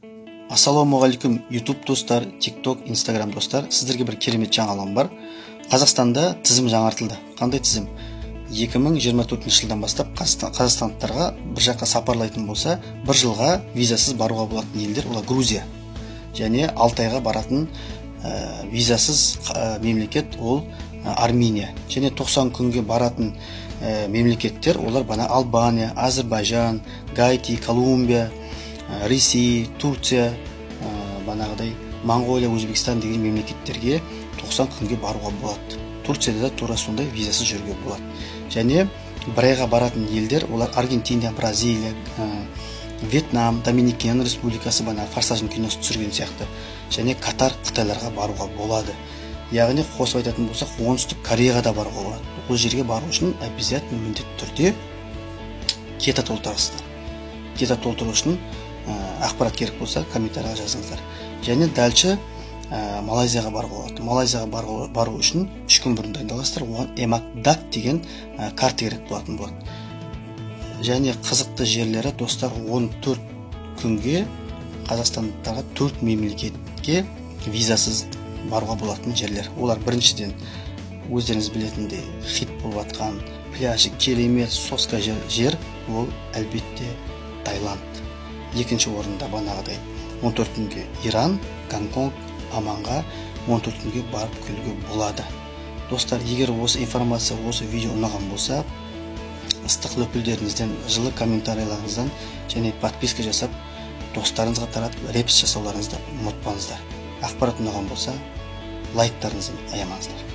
Ассалаумағалейкум YouTube достар, TikTok, Instagram достар. Сіздерге бір керемет жаңалығым бар. Қазақстанда тізім жаңартылды. Қандай тізім? 2024 жылдан бастап қазақстандықтарға бір жаққа сапарлайтын болса, бір жылға визасыз баруға болатын елдер, олар Грузия. Және 6 айға баратын визасыз мемлекет ол Армения. Және 90 күнге баратын мемлекеттер, олар бана Албания, Азербайжан, Гаити, Колумбия, Ресей, Турция, банағыдай Монғолия, Өзбекстан деген мемлекеттерге 90 күнге баруға болады. Турцияда да тура сондай визасыз жүруге болады. Және бір айға баратын елдер, олар Аргентина, Бразилия, Вьетнам, Доминикан Республикасы, бана Форсаждың киносы түсірген сияқты. Және Катар, Қытайларға баруға болады. Яғни қосып айтатын болсақ, оңтүстік Кореяға да баруға болады. Ол жерге бару үшін обязательно міндетті түрде кета толтырасыздар. Кета толтыру үшін ақпарат керек болса, комментарияға жазыңыздар. Және дальше Малайзияға баруға болады. Малайзияға бару үшін 3 күн бұрын дайындаласыздар. Оған Эмакдак деген карта керек болатын болады. Және қызықты жерлері достар, 14 күнге қазақстандықтарға 4 мемлекетке визасыз баруға болатын жерлер. Олар біріншіден өздеріңіз білетіндей хит болып атқан пляжы керемет соска жер, ол әлбетте Таиланд. Екінші орында банағыдай 14 күнге Иран, Гонконг, Аманға 14 күнге барып келуге болады. Достар, егер осы информация, осы видео ұнаған болса, ыстық лүпілдеріңізден, жылы комментарияларыңыздан және подписка жасап, достарыңызға таратып, репост жасауларыңызды ұмытпаңыздар. Ақпарат ұнаған болса, лайктарыңызды аямаңыздар.